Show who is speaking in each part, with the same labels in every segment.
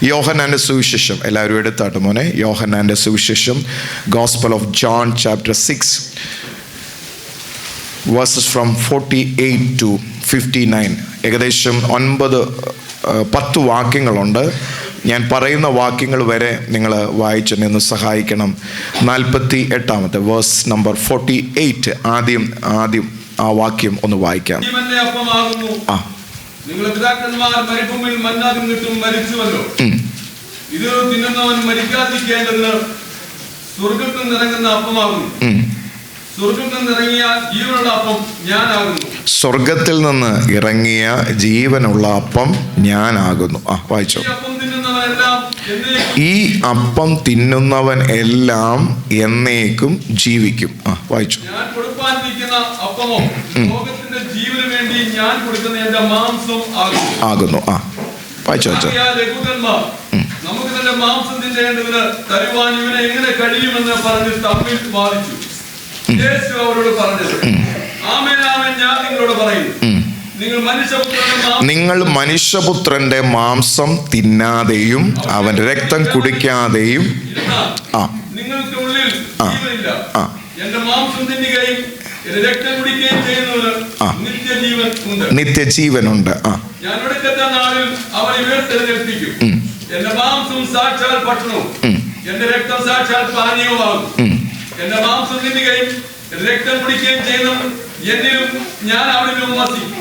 Speaker 1: യോഹന്നാൻ്റെ സുവിശേഷം എല്ലാവരും എടുത്താട്ട് മോനെ. യോഹന്നാൻ്റെ സുവിശേഷം, Gospel of John chapter 6 verses from 48 to 59. ഏകദേശം 9-10 വാക്യങ്ങളുണ്ട്. ഞാൻ പറയുന്ന വാക്യങ്ങൾ വരെ നിങ്ങൾ വായിച്ചെന്ന് സഹായിക്കണം. 48 വേഴ്സ് നമ്പർ 48 ആദ്യം ആ വാക്യം ഒന്ന് വായിക്കാം.
Speaker 2: നിങ്ങളുടെ പിതാക്കന്മാർ മരുഭൂമിയിൽ മന്ന തിന്നിട്ടും മരിച്ചുവല്ലോ. ഇത് തിന്നുന്നവൻ മരിക്കാതിരിക്കേണ്ടതിന് സ്വർഗ്ഗത്തിൽ നിന്നിറങ്ങുന്ന അപ്പമാകുന്നു. സ്വർഗ്ഗത്തിൽ നിന്നിറങ്ങിയ ജീവനുള്ള അപ്പം ഞാനാകുന്നു.
Speaker 1: സ്വർഗത്തിൽ നിന്ന് ഇറങ്ങിയ ജീവനുള്ള അപ്പം ഞാനാകുന്നു. വായിച്ചോ. ഈ അപ്പം തിന്നുന്നവൻ എല്ലാം എന്നേക്കും ജീവിക്കും. വായിച്ചു.
Speaker 2: ഞാൻ കൊടുക്കാനിരിക്കുന്ന അപ്പമോ ലോകത്തിന്റെ ജീവന് വേണ്ടി ഞാൻ കൊടുക്കുന്ന എന്റെ മാംസം
Speaker 1: ആകുന്നു. വായിച്ചോ.
Speaker 2: നമുക്ക് തന്നെ മാംസം തിന്നേണ്ടതിന് തരുവാൻ ഇവനെ എങ്ങനെ കഴിയുമെന്ന് പറഞ്ഞ് തമ്മിൽ വാദിച്ചു. യേശു അവരോട് പറഞ്ഞത്, ആമേൻ ആമേൻ ഞാൻ നിങ്ങളോട് പറയുന്നു, നിങ്ങൾ
Speaker 1: മനുഷ്യപുത്രന്റെ മാംസം തിന്നാതെയും അവന്റെ രക്തം കുടിക്കാതെയും
Speaker 2: നിങ്ങൾക്ക് ഉള്ളിൽ എന്റെ മാംസം തിന്നുകയും എന്റെ രക്തം കുടിക്കുകയും ചെയ്യുന്നവന്
Speaker 1: നിത്യജീവനുണ്ട്.
Speaker 2: ഞാൻ ഒടുക്കത്തെ നാളിൽ അവനെ ഉയർത്തെഴുന്നേൽപ്പിക്കും. എന്റെ മാംസം സാക്ഷാൽ ഭക്ഷണവും എന്റെ രക്തം സാക്ഷാൽ പാനീയവുമാകും. എന്റെ മാംസം തിന്നുകയും എന്റെ രക്തം കുടിക്കുകയും ചെയ്യുന്നവൻ എന്നിലും ഞാൻ അവനിലും വസിക്കും.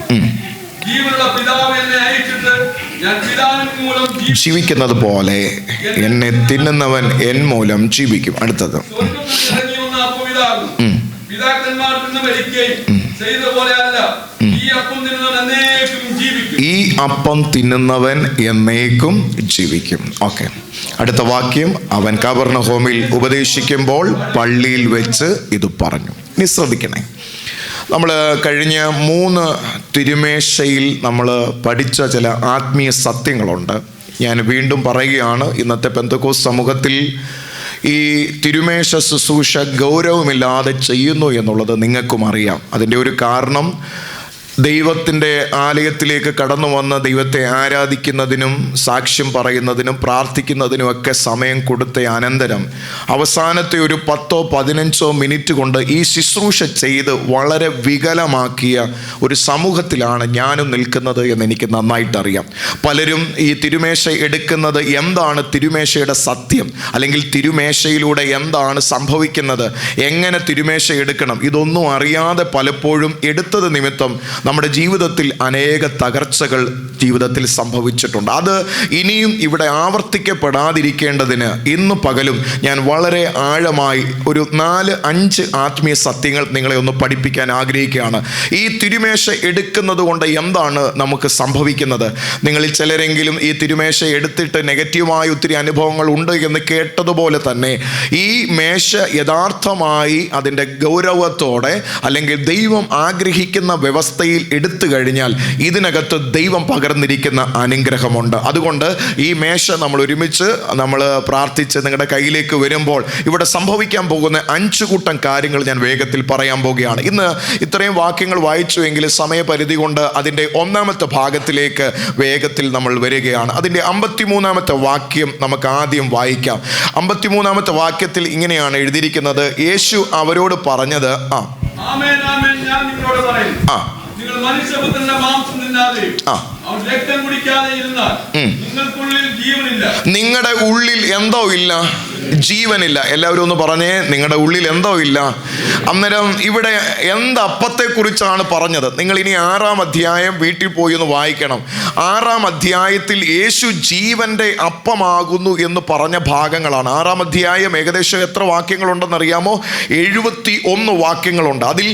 Speaker 2: ജീവനുള്ള പിതാവ് എന്നെ അയച്ചിട്ട് ഞാൻ പിതാവിൻ മൂലം
Speaker 1: ജീവിക്കുന്നത് പോലെ എന്നെ തിന്നുന്നവൻ എൻ മൂലം ജീവിക്കും. അടുത്തത്,
Speaker 2: പിതാക്കന്മാർ നിന്ന് മരിക്കുകയും ചെയ്ത പോലെ അല്ല, ഈ അപ്പം തിന്നുന്നവൻ എന്നേക്കും ജീവിക്കും.
Speaker 1: ഈ അപ്പം തിന്നുന്നവൻ എന്നേക്കും ജീവിക്കും. ഓക്കെ, അടുത്ത വാക്യം. അവൻ കവർന്നഹൂമിൽ ഉപദേശിക്കുമ്പോൾ പള്ളിയിൽ വെച്ച് ഇത് പറഞ്ഞു. നീ ശ്രദ്ധിക്കണേ, നമ്മൾ കഴിഞ്ഞ 3 തിരുമേശയിൽ നമ്മൾ പഠിച്ച ചില ആത്മീയ സത്യങ്ങളുണ്ട്. ഞാൻ വീണ്ടും പറയുകയാണ്, ഇന്നത്തെ പെന്തക്കോസ്ത് സമൂഹത്തിൽ ഈ തിരുമേശ ശുശ്രൂഷ ഗൗരവമില്ലാതെ ചെയ്യുന്നു എന്നുള്ളത് നിങ്ങൾക്കും അറിയാം. അതിൻ്റെ ഒരു കാരണം, ദൈവത്തിൻ്റെ ആലയത്തിലേക്ക് കടന്നു വന്ന് ദൈവത്തെ ആരാധിക്കുന്നതിനും സാക്ഷ്യം പറയുന്നതിനും പ്രാർത്ഥിക്കുന്നതിനും ഒക്കെ സമയം കൊടുത്ത അനന്തരം അവസാനത്തെ ഒരു 10-15 മിനിറ്റ് കൊണ്ട് ഈ ശുശ്രൂഷ ചെയ്ത് വളരെ വികലമാക്കിയ ഒരു സമൂഹത്തിലാണ് ഞാനും നിൽക്കുന്നത് എന്ന് എനിക്ക് നന്നായിട്ടറിയാം. പലരും ഈ തിരുമേശ എടുക്കുന്നത് എന്താണ് തിരുമേശയുടെ സത്യം, അല്ലെങ്കിൽ തിരുമേശയിലൂടെ എന്താണ് സംഭവിക്കുന്നത്, എങ്ങനെ തിരുമേശ എടുക്കണം, ഇതൊന്നും അറിയാതെ പലപ്പോഴും എടുത്തത് നിമിത്തം നമ്മുടെ ജീവിതത്തിൽ അനേക തകർച്ചകൾ ജീവിതത്തിൽ സംഭവിച്ചിട്ടുണ്ട്. അത് ഇനിയും ഇവിടെ ആവർത്തിക്കപ്പെടാതിരിക്കേണ്ടതിന് ഇന്ന് പകലും ഞാൻ വളരെ ആഴമായി ഒരു 4-5 ആത്മീയ സത്യങ്ങൾ നിങ്ങളെ ഒന്ന് പഠിപ്പിക്കാൻ ആഗ്രഹിക്കുകയാണ്. ഈ തിരുമേശ എടുക്കുന്നത് കൊണ്ട് എന്താണ് നമുക്ക് സംഭവിക്കുന്നത്? നിങ്ങളിൽ ചിലരെങ്കിലും ഈ തിരുമേശ എടുത്തിട്ട് നെഗറ്റീവായ ഒത്തിരി അനുഭവങ്ങൾ ഉണ്ട് എന്ന് കേട്ടതുപോലെ തന്നെ ഈ മേശ യഥാർത്ഥമായി അതിൻ്റെ ഗൗരവത്തോടെ അല്ലെങ്കിൽ ദൈവം ആഗ്രഹിക്കുന്ന വ്യവസ്ഥയിൽ എടുത്തു കഴിഞ്ഞാൽ ഇതിനകത്ത് ദൈവം പകർന്നിരിക്കുന്ന അനുഗ്രഹമുണ്ട്. അതുകൊണ്ട് ഈ മേശ നമ്മൾ ഒരുമിച്ച് നമ്മൾ പ്രാർത്ഥിച്ച് നിങ്ങളുടെ കയ്യിലേക്ക് വരുമ്പോൾ ഇവിടെ സംഭവിക്കാൻ പോകുന്ന 5 കൂട്ടം കാര്യങ്ങൾ ഞാൻ വേഗത്തിൽ പറയാൻ പോവുകയാണ്. ഇന്ന് ഇത്രയും വാക്യങ്ങൾ വായിച്ചു എങ്കിൽ സമയപരിധി കൊണ്ട് അതിൻ്റെ 1-ാമത്തെ ഭാഗത്തിലേക്ക് വേഗത്തിൽ നമ്മൾ വരികയാണ്. അതിൻ്റെ 53-ാമത്തെ വാക്യം നമുക്ക് ആദ്യം വായിക്കാം. 53-ാമത്തെ വാക്യത്തിൽ ഇങ്ങനെയാണ് എഴുതിയിരിക്കുന്നത്, യേശു അവരോട് പറഞ്ഞത്,
Speaker 2: ആമേൻ ആമേൻ ഞാൻ നിങ്ങളോട് പറയുന്നു, നിങ്ങൾ മനുഷ്യപുത്രന്റെ മാംസം തിന്നാതെയും അവൻ രക്തം കുടിക്കാതെ ഇരുന്നാൽ നിങ്ങൾക്കുള്ളിൽ ജീവനില്ല.
Speaker 1: നിങ്ങളുടെ ഉള്ളിൽ എന്തോ ഇല്ല, ജീവനില്ല. എല്ലാവരും ഒന്ന് പറഞ്ഞേ, നിങ്ങളുടെ ഉള്ളിൽ എന്തോ ഇല്ല. അന്നേരം ഇവിടെ എന്ത് അപ്പത്തെക്കുറിച്ചാണ് പറഞ്ഞത്? നിങ്ങൾ ഇനി 6-ാം അധ്യായം വീട്ടിൽ പോയി ഒന്ന് വായിക്കണം. 6-ാം അധ്യായത്തിൽ യേശു ജീവന്റെ അപ്പമാകുന്നു എന്ന് പറഞ്ഞ ഭാഗങ്ങളാണ്. 6-ാം അധ്യായം ഏകദേശം എത്ര വാക്യങ്ങളുണ്ടെന്നറിയാമോ? 71 വാക്യങ്ങളുണ്ട്. അതിൽ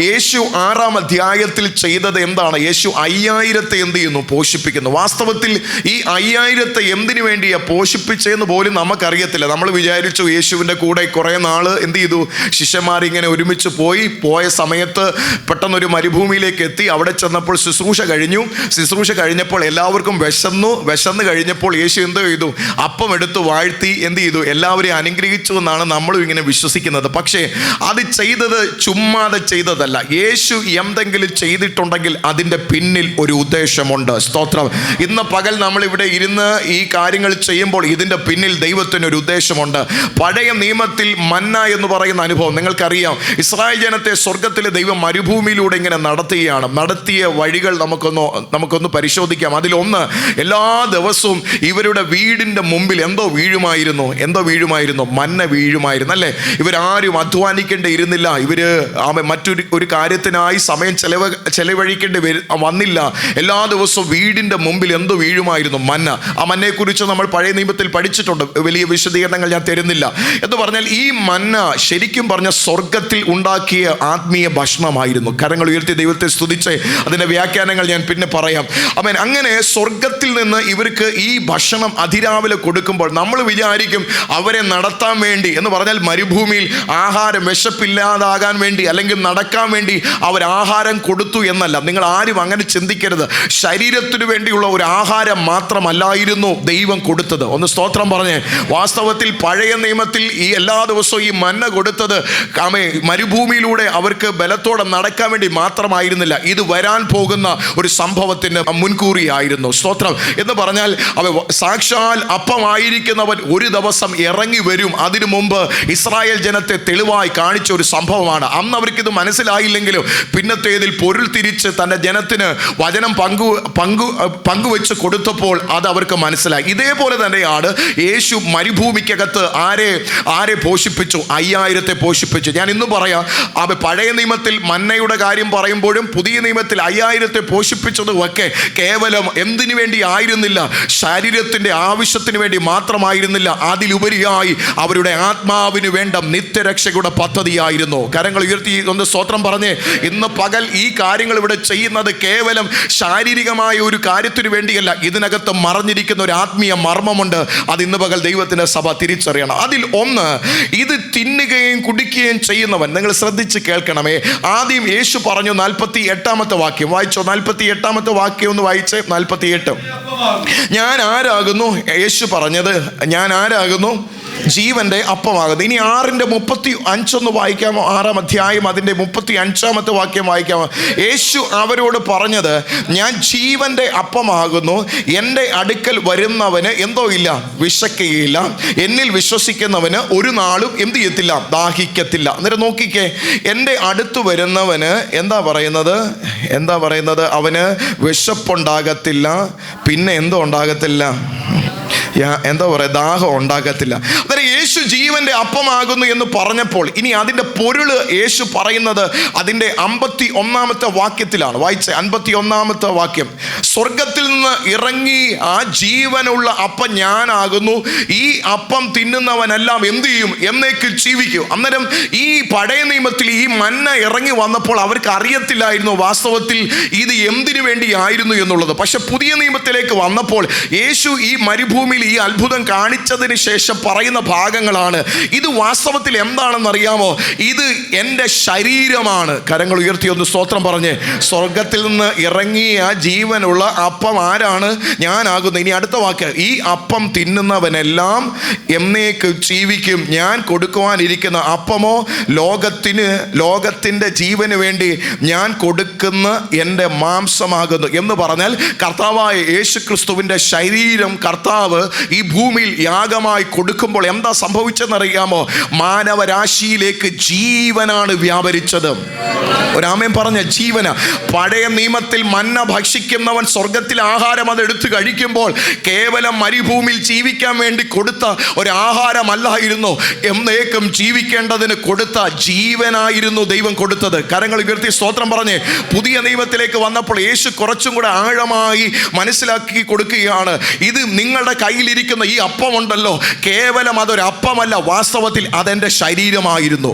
Speaker 1: യേശു 6-ാം അധ്യായത്തിൽ ചെയ്തത് എന്താണ്? യേശു 5000 എന്ത് ചെയ്യുന്നു? പോഷിപ്പിക്കുന്നു. വാസ്തവത്തിൽ ഈ 5000 എന്തിനു വേണ്ടിയാ പോഷിപ്പിച്ചതെന്ന് പോലും നമുക്കറിയത്തില്ല. നമ്മൾ വിചാരിച്ചു യേശുവിൻ്റെ കൂടെ കുറേ നാള് എന്ത് ചെയ്തു, ശിഷ്യന്മാരിങ്ങനെ ഒരുമിച്ച് പോയ സമയത്ത് പെട്ടെന്നൊരു മരുഭൂമിയിലേക്ക് എത്തി. അവിടെ ചെന്നപ്പോൾ ശുശ്രൂഷ കഴിഞ്ഞപ്പോൾ എല്ലാവർക്കും വിശന്ന് കഴിഞ്ഞപ്പോൾ യേശു എന്ത് ചെയ്തു? അപ്പം എടുത്ത് വാഴ്ത്തി എന്ത് ചെയ്തു? എല്ലാവരെയും അനുഗ്രഹിച്ചു എന്നാണ് നമ്മളും ഇങ്ങനെ വിശ്വസിക്കുന്നത്. പക്ഷേ അത് ചെയ്തത് ചുമ്മാതെ ചെയ്തതല്ല. യേശു എന്തെങ്കിലും ചെയ്തിട്ടുണ്ടെങ്കിൽ അതിൻ്റെ പിന്നിൽ ഒരു ഉദ്ദേശമുണ്ട്. ഉണ്ട്. സ്തോത്രം. ഇന്ന് പകൽ നമ്മളിവിടെ ഇരുന്ന് ഈ കാര്യങ്ങൾ ചെയ്യുമ്പോൾ ഇതിൻ്റെ പിന്നിൽ ദൈവത്തിനൊരു ഉദ്ദേശമുണ്ട്. പഴയ നിയമത്തിൽ മന്ന എന്ന് പറയുന്ന അനുഭവം നിങ്ങൾക്കറിയാം. ഇസ്രായേൽ ജനത്തെ സ്വർഗത്തിലെ ദൈവം മരുഭൂമിയിലൂടെ ഇങ്ങനെ നടത്തുകയാണ്. നടത്തിയ വഴികൾ നമുക്കൊന്ന് പരിശോധിക്കാം. അതിലൊന്ന്, എല്ലാ ദിവസവും ഇവരുടെ വീടിൻ്റെ മുമ്പിൽ എന്തോ വീഴുമായിരുന്നു, മന്ന വീഴുമായിരുന്നു അല്ലേ. ഇവരാരും അധ്വാനിക്കേണ്ടിയിരുന്നില്ല. ഇവര് മറ്റൊരു കാര്യത്തിനായി സമയം ചെലവഴിക്കേണ്ടി വന്നില്ല. എല്ലാ ദിവസവും വീടിൻ്റെ മുമ്പിൽ എന്തോ വീഴുമായിരുന്നു, മന്ന. ആ മന്നയെക്കുറിച്ച് നമ്മൾ പഴയ നിയമത്തിൽ പഠിച്ചിട്ടുണ്ട്. വലിയ വിശദീകരണങ്ങൾ ഞാൻ തരുന്നില്ല. എന്ന് പറഞ്ഞാൽ ഈ മന്ന ശരിക്കും പറഞ്ഞ സ്വർഗത്തിൽ ഉണ്ടാക്കിയ ആത്മീയ ഭക്ഷണമായിരുന്നു. കരങ്ങൾ ഉയർത്തി ദൈവത്തെ സ്തുതിച്ച് അതിൻ്റെ വ്യാഖ്യാനങ്ങൾ ഞാൻ പിന്നെ പറയാം. ആമേൻ. അങ്ങനെ സ്വർഗത്തിൽ നിന്ന് ഇവർക്ക് ഈ ഭക്ഷണം അതിരാവിലെ കൊടുക്കുമ്പോൾ നമ്മൾ വിചാരിക്കും അവരെ നടത്താൻ വേണ്ടി, എന്ന് പറഞ്ഞാൽ മരുഭൂമിയിൽ ആഹാരം വിശപ്പില്ലാതാകാൻ വേണ്ടി അല്ലെങ്കിൽ നടക്കാൻ വേണ്ടി അവർ ആഹാരം കൊടുത്തു എന്നല്ല. നിങ്ങൾ ആരും അങ്ങനെ ചിന്തിക്കരുത്. ശരീരത്തിനു വേണ്ടിയുള്ള ഒരു ആഹാരം മാത്രമല്ലായിരുന്നു ദൈവം കൊടുത്തത്. ഒന്ന് സ്തോത്രം പറഞ്ഞേ. വാസ്തവത്തിൽ പഴയ നിയമത്തിൽ ഈ എല്ലാ ദിവസവും ഈ മന്ന കൊടുത്തത് മരുഭൂമിയിലൂടെ അവർക്ക് ബലത്തോടെ നടക്കാൻ വേണ്ടി മാത്രമായിരുന്നില്ല. ഇത് വരാൻ പോകുന്ന ഒരു സംഭവത്തിന് മുൻകൂറിയായിരുന്നു. സ്തോത്രം. എന്ന് പറഞ്ഞാൽ സാക്ഷാൽ അപ്പമായിരിക്കുന്നവൻ ഒരു ദിവസം ഇറങ്ങി വരും. അതിനു മുമ്പ് ഇസ്രായേൽ ജനത്തെ തെളിവായി കാണിച്ച ഒരു സംഭവമാണ്. അന്ന് അവർക്കിത് മനസ്സിലായില്ലെങ്കിലും പിന്നത്തേതിൽ പൊരുൾ തിരിച്ച് തൻ്റെ ജനത്തിന് വചനം പങ്കുവെച്ച് കൊടുത്തപ്പോൾ അത് അവർക്ക് മനസ്സിലായി. ഇതേപോലെ തന്നെയാണ് യേശു മരുഭൂമിക്കകത്ത് ആരെ പോഷിപ്പിച്ചു? 5000 പോഷിപ്പിച്ചു. ഞാൻ ഇന്ന് പറയാം, പഴയ നിയമത്തിൽ മന്നയുടെ കാര്യം പറയുമ്പോഴും പുതിയ നിയമത്തിൽ 5000 പോഷിപ്പിച്ചതും ഒക്കെ കേവലം എന്തിനു വേണ്ടി ആയിരുന്നില്ല, ശരീരത്തിൻ്റെ ആവശ്യത്തിന് വേണ്ടി മാത്രമായിരുന്നില്ല. അതിലുപരിയായി അവരുടെ ആത്മാവിന് വേണ്ട നിത്യരക്ഷയുടെ പദ്ധതിയായിരുന്നു. കരങ്ങൾ ഉയർത്തി ഒന്ന് സ്തോത്രം പറഞ്ഞേ. ഇന്ന് പകൽ ഈ കാര്യങ്ങൾ ഇവിടെ ചെയ്യുന്നത് കേവലം ശാരീരികമായ ഒരു കാര്യത്തിന് വേണ്ടിയല്ല. ഇതിനകത്ത് മറഞ്ഞിരിക്കുന്ന ഒരു ആത്മീയ മർമ്മമുണ്ട്. അത് ഇന്ന് പകൽ ദൈവത്തിൻ്റെ സഭ തിരിച്ചറിയണം. അതിൽ ഒന്ന്, ഇത് തിന്നുകയും കുടിക്കുകയും ചെയ്യുന്നവൻ. നിങ്ങൾ ശ്രദ്ധിച്ച് കേൾക്കണമേ. ആദ്യം യേശു പറഞ്ഞു 48 വാക്യം വായിച്ചോ. 48 വാക്യം ഒന്ന് വായിച്ചേ. 48. ഞാൻ ആരാകുന്നു? യേശു പറഞ്ഞത് ഞാൻ ആരാകുന്നു? ജീവന്റെ അപ്പമാകുന്നു. ഇനി 6:35 വായിക്കാമോ? 6-ാം അധ്യായം അതിൻ്റെ 35 വാക്യം വായിക്കാമോ? യേശു അവരോട് പറഞ്ഞത്, ഞാൻ ജീവന്റെ അപ്പമാകുന്നു. എൻ്റെ അടുക്കൽ വരുന്നവന് എന്തോ ഇല്ല, വിശക്കുകയില്ല. എന്നിൽ വിശ്വസിക്കുന്നവന് ഒരു നാളും എന്ത് ചെയ്യത്തില്ല, ദാഹിക്കത്തില്ല. അന്നേരം നോക്കിക്കേ, എൻ്റെ അടുത്ത് വരുന്നവന് എന്താ പറയുന്നത്? അവന് വിശപ്പുണ്ടാകത്തില്ല. പിന്നെ എന്തോ ഉണ്ടാകത്തില്ല, എന്താ പറയുക, ദാഹം ഉണ്ടാകത്തില്ല. അന്നേരം യേശു ജീവന്റെ അപ്പമാകുന്നു എന്ന് പറഞ്ഞപ്പോൾ ഇനി അതിൻ്റെ പൊരുള് യേശു പറയുന്നത് അതിൻ്റെ 51 വാക്യത്തിലാണ്. വായിച്ചേ. 51 വാക്യം. സ്വർഗത്തിൽ നിന്ന് ഇറങ്ങി ആ ജീവനുള്ള അപ്പം ഞാനാകുന്നു. ഈ അപ്പം തിന്നുന്നവനെല്ലാം എന്ത് ചെയ്യും? എന്നേക്ക് ജീവിക്കും. അന്നേരം ഈ പഴയ നിയമത്തിൽ ഈ മന്ന ഇറങ്ങി വന്നപ്പോൾ അവർക്ക് അറിയത്തില്ലായിരുന്നു വാസ്തവത്തിൽ ഇത് എന്തിനു വേണ്ടിയായിരുന്നു എന്നുള്ളത്. പക്ഷെ പുതിയ നിയമത്തിലേക്ക് വന്നപ്പോൾ യേശു ഈ മരുഭൂമിയിൽ ഈ അത്ഭുതം കാണിച്ചതിന് ശേഷം പറയുന്ന ഭാഗങ്ങളാണ്. ഇത് വാസ്തവത്തിൽ എന്താണെന്നറിയാമോ? ഇത് എൻ്റെ ശരീരമാണ്. കരങ്ങൾ ഉയർത്തി ഒന്ന് സ്തോത്രം പറഞ്ഞ്. സ്വർഗത്തിൽ നിന്ന് ഇറങ്ങിയ ജീവനുള്ള അപ്പം ആരാണ്? ഞാനാകുന്നു. ഇനി അടുത്ത വാക്ക്, ഈ അപ്പം തിന്നുന്നവനെല്ലാം എന്നേക്ക് ജീവിക്കും. ഞാൻ കൊടുക്കുവാനിരിക്കുന്ന അപ്പമോ ലോകത്തിൻ്റെ ജീവന് വേണ്ടി ഞാൻ കൊടുക്കുന്ന എൻ്റെ മാംസമാകുന്നു എന്ന് പറഞ്ഞാൽ കർത്താവായ യേശു ക്രിസ്തുവിൻ്റെ ശരീരം കർത്താവ് ഈ ഭൂമിയിൽ യാഗമായി കൊടുക്കുമ്പോൾ എന്താ സംഭവിച്ചെന്നറിയാമോ? മാനവരാശിയിലേക്ക് ജീവനാണ് വ്യാപരിച്ചത്. ഒരാമേൻ പറഞ്ഞ ജീവന. പഴയ നിയമത്തിൽ മന്ന ഭക്ഷിക്കുന്നവൻ സ്വർഗത്തിൽ ആഹാരം അതെടുത്ത് കഴിക്കുമ്പോൾ കേവലം മരുഭൂമിയിൽ ജീവിക്കാൻ വേണ്ടി കൊടുത്ത ഒരാഹാരമല്ലായിരുന്നു, എന്നേക്കും ജീവിക്കേണ്ടതിന് കൊടുത്ത ജീവനായിരുന്നു ദൈവം കൊടുത്തത്. കരങ്ങൾ ഉയർത്തി സ്തോത്രം പറഞ്ഞ്. പുതിയ നിയമത്തിലേക്ക് വന്നപ്പോൾ യേശു കുറച്ചും കൂടെ ആഴമായി മനസ്സിലാക്കി കൊടുക്കുകയാണ്. ഇത് നിങ്ങളുടെ കയ്യിലിരിക്കുന്ന ഈ അപ്പമുണ്ടല്ലോ, കേവലം അതൊരു അപ്പമല്ല, വാസ്തവത്തിൽ അതെൻ്റെ ശരീരമായിരുന്നു.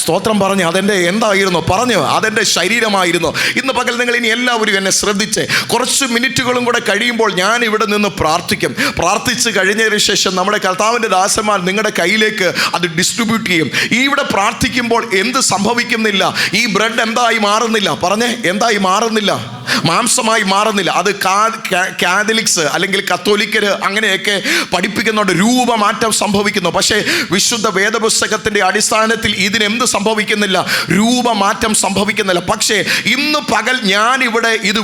Speaker 1: സ്തോത്രം പറഞ്ഞ്. അതെൻ്റെ എന്തായിരുന്നു? പറഞ്ഞു, അതെൻ്റെ ശരീരമായിരുന്നു. ഇന്ന് പകൽ നിങ്ങൾ ഇനി എല്ലാവരും എന്നെ ശ്രദ്ധിച്ച് കുറച്ച് മിനിറ്റുകളും കൂടെ കഴിയുമ്പോൾ ഞാൻ ഇവിടെ നിന്ന് പ്രാർത്ഥിച്ച് കഴിഞ്ഞതിന് ശേഷം നമ്മുടെ കർത്താവിൻ്റെ ദാസന്മാർ നിങ്ങളുടെ കയ്യിലേക്ക് അത് ഡിസ്ട്രിബ്യൂട്ട് ചെയ്യും. ഈ ഇവിടെ പ്രാർത്ഥിക്കുമ്പോൾ എന്ത് സംഭവിക്കുന്നില്ല? ഈ ബ്രെഡ് എന്തായി മാറുന്നില്ല? പറഞ്ഞേ, എന്തായി മാറുന്നില്ല? മാംസമായി മാറുന്നില്ല. അത് കാതലിക്സ് അല്ലെങ്കിൽ കത്തോലിക്കര് അങ്ങനെയൊക്കെ പഠിപ്പിക്കുന്നുണ്ട്, രൂപമാറ്റം സംഭവിക്കുന്നു. പക്ഷേ വിശുദ്ധ വേദപുസ്തകത്തിന്റെ അടിസ്ഥാനത്തിൽ ഇതിനെന്ത് സംഭവിക്കുന്നില്ല? രൂപമാറ്റം സംഭവിക്കുന്നില്ല. പക്ഷേ ഇന്ന് പകൽ ഞാനിവിടെ ഇത്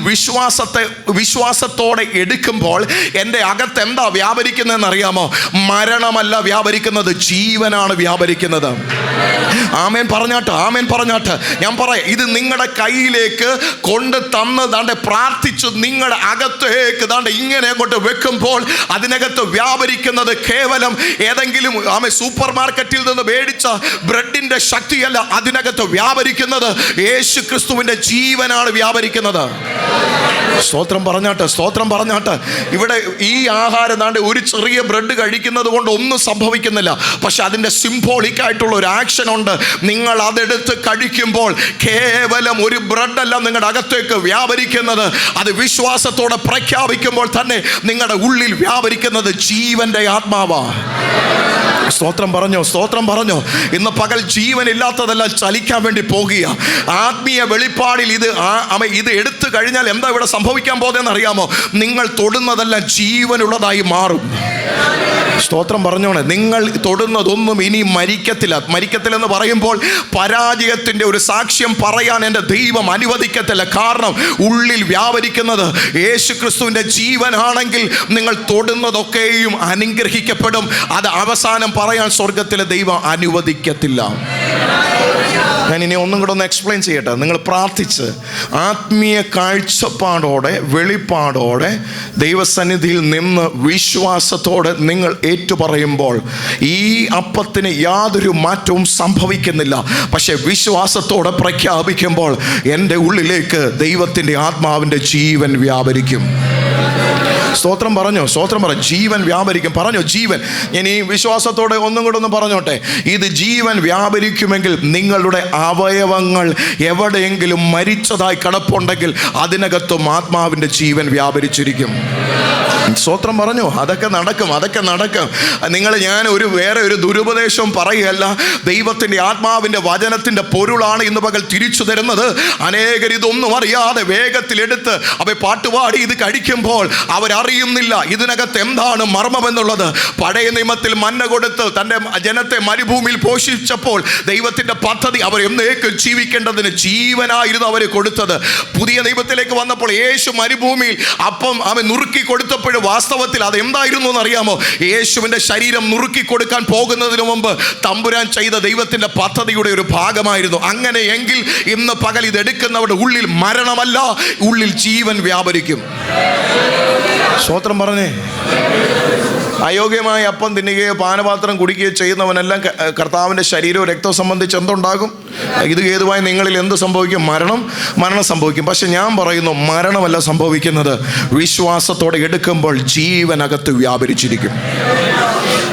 Speaker 1: വിശ്വാസത്തോടെ എടുക്കുമ്പോൾ എൻ്റെ അകത്ത് എന്താ വ്യാപരിക്കുന്നതെന്ന് അറിയാമോ? മരണമല്ല വ്യാപരിക്കുന്നത്, ജീവനാണ് വ്യാപരിക്കുന്നത്. ആമേൻ പറഞ്ഞാട്ട്, ആമേൻ പറഞ്ഞാട്ട്. ഞാൻ പറയാം, ഇത് നിങ്ങളുടെ കയ്യിലേക്ക് കൊണ്ട് തന്ന് ദാണ്ടെ പ്രാർത്ഥിച്ച് നിങ്ങളുടെ അകത്തേക്ക് ദാണ്ടെ ഇങ്ങനെ അങ്ങോട്ട് വെക്കുമ്പോൾ അതിനകത്ത് വ്യാപരിക്കുന്നത് കേവലം ഏതെങ്കിലും സൂപ്പർ മാർക്കറ്റിൽ നിന്ന് മേടിച്ച ബ്രെഡിന്റെ ശക്തിയല്ല. അതിനകത്ത് വ്യാപരിക്കുന്നത് യേശു ക്രിസ്തുവിന്റെ ജീവനാണ് വ്യാപരിക്കുന്നത്. സ്തോത്രം പറഞ്ഞാട്ട്, സ്തോത്രം പറഞ്ഞാട്ട്. ഇവിടെ ഈ ആഹാരം ദാണ്ടെ ഒരു ചെറിയ ബ്രെഡ് കഴിക്കുന്നത് കൊണ്ട് ഒന്നും സംഭവിക്കുന്നില്ല. പക്ഷെ അതിൻ്റെ സിംബോളിക് ആയിട്ടുള്ള ഒരു ആക്ഷൻ ഉണ്ട്. നിങ്ങൾ അതെടുത്ത് കഴിക്കുമ്പോൾ കേവലം ഒരു ബ്രെഡല്ല നിങ്ങളുടെ അകത്തേക്ക് വ്യാപരിക്കുന്നത്. അത് വിശ്വാസത്തോടെ പ്രഖ്യാപിക്കുമ്പോൾ തന്നെ നിങ്ങളുടെ ഉള്ളിൽ വ്യാപരിക്കുന്നത് ജീവന്റെ ആത്മാവാണ്. സ്തോത്രം പറഞ്ഞോ, സ്തോത്രം പറഞ്ഞോ. ഇന്ന് പകൽ ജീവനില്ലാത്തതെല്ലാം ചലിക്കാൻ വേണ്ടി പോകുക. ആത്മീയ വെളിപ്പാടിൽ ഇത് എടുത്തു കഴിഞ്ഞാൽ എന്താ ഇവിടെ സംഭവിക്കാൻ പോകുന്നതെന്ന് അറിയാമോ? നിങ്ങൾ തൊടുന്നതെല്ലാം ജീവനുള്ളതായി മാറും. സ്തോത്രം പറഞ്ഞോണേ. നിങ്ങൾ തൊടുന്നതൊന്നും ഇനി മരിക്കത്തില്ലെന്ന് പറയുമ്പോൾ പരാജയത്തിൻ്റെ ഒരു സാക്ഷ്യം പറയാൻ എൻ്റെ ദൈവം അനുവദിക്കത്തില്ല. കാരണം ഉള്ളിൽ വ്യാപരിക്കുന്നത് യേശു ക്രിസ്തുവിൻ്റെ ജീവനാണെങ്കിൽ നിങ്ങൾ തൊടുന്നതൊക്കെയും അനുഗ്രഹിക്കപ്പെടും. അത് അവസാനം പറയാൻ സ്വർഗത്തിലെ ദൈവം അനുവദിക്കത്തില്ല. ഞാൻ ഇനി ഒന്നും കൂടെ ഒന്ന് എക്സ്പ്ലെയിൻ ചെയ്യട്ടെ. നിങ്ങൾ പ്രാർത്ഥിച്ച് ആത്മീയ കാഴ്ചപ്പാടോടെ വെളിപ്പാടോടെ ദൈവസന്നിധിയിൽ നിന്ന് വിശ്വാസത്തോടെ നിങ്ങൾ ഏറ്റുപറയുമ്പോൾ ഈ അപ്പത്തിന് യാതൊരു മാറ്റവും സംഭവിക്കുന്നില്ല. പക്ഷെ വിശ്വാസത്തോടെ പ്രഖ്യാപിക്കുമ്പോൾ എൻ്റെ ഉള്ളിലേക്ക് ദൈവത്തിൻ്റെ ആത്മാവിൻ്റെ ജീവൻ വ്യാപരിക്കും. സ്തോത്രം പറഞ്ഞോ, സ്തോത്രം പറ. ജീവൻ വ്യാപരിക്കും. പറഞ്ഞോ ജീവൻ. ഞാൻ ഈ വിശ്വാസത്തോടെ ഒന്നും കൂടെ ഒന്ന് പറഞ്ഞോട്ടെ. ഇത് ജീവൻ വ്യാപരിക്കുമെങ്കിൽ നിങ്ങളുടെ അവയവങ്ങൾ എവിടെയെങ്കിലും മരിച്ചതായി കിടപ്പുണ്ടെങ്കിൽ അതിനകത്തും ആത്മാവിൻ്റെ ജീവൻ വ്യാപരിച്ചിരിക്കും. സ്തോത്രം പറഞ്ഞു. അതൊക്കെ നടക്കും, അതൊക്കെ നടക്കും. ഞാൻ വേറെ ഒരു ദുരുപദേശവും പറയുകയല്ല. ദൈവത്തിൻ്റെ ആത്മാവിൻ്റെ വചനത്തിൻ്റെ പൊരുളാണ് ഇന്ന് പകൽ തിരിച്ചു തരുന്നത്. അനേകർ ഇതൊന്നും അറിയാതെ വേഗത്തിലെടുത്ത് പാട്ടുപാടി ഇത് കഴിക്കുമ്പോൾ അവരറിയുന്നില്ല ഇതിനകത്ത് എന്താണ് മർമ്മമെന്നുള്ളത്. പഴയ നിയമത്തിൽ മന്ന കൊടുത്ത് തൻ്റെ ജനത്തെ മരുഭൂമിയിൽ പോഷിച്ചപ്പോൾ ദൈവത്തിൻ്റെ പദ്ധതി അവർ എന്നേക്കും ജീവിക്കേണ്ടതിന് ജീവനായിരുന്നു അവർ കൊടുത്തത്. പുതിയ നിയമത്തിലേക്ക് വന്നപ്പോൾ യേശു മരുഭൂമിയിൽ അപ്പം അവൻ നുറുക്കി കൊടുത്തപ്പോൾ വാസ്തവത്തിൽ അത് എന്തായിരുന്നു എന്നറിയാമോ? യേശുവിൻ്റെ ശരീരം നുറുക്കി കൊടുക്കാൻ പോകുന്നതിന് മുമ്പ് തമ്പുരാൻ ചെയ്ത ദൈവത്തിൻ്റെ പദ്ധതിയുടെ ഒരു ഭാഗമായിരുന്നു. അങ്ങനെയെങ്കിൽ ഇന്ന് പകൽ ഇതെടുക്കുന്നവരുടെ ഉള്ളിൽ മരണമല്ല, ഉള്ളിൽ ജീവൻ വ്യാപരിക്കും. സ്തോത്രം പറഞ്ഞേ. അയോഗ്യമായ അപ്പം തിന്നുകയോ പാനപാത്രം കുടിക്കുകയോ ചെയ്യുന്നവനെല്ലാം കർത്താവിൻ്റെ ശരീരവും രക്തവും സംബന്ധിച്ച് എന്തുണ്ടാകും? ഇത് ഹേതുവായി നിങ്ങളിൽ എന്ത് സംഭവിക്കും? മരണം സംഭവിക്കും. പക്ഷെ ഞാൻ പറയുന്നു, മരണമല്ല സംഭവിക്കുന്നത്. വിശ്വാസത്തോടെ എടുക്കുമ്പോൾ ജീവനകത്ത് വ്യാപരിച്ചിരിക്കും.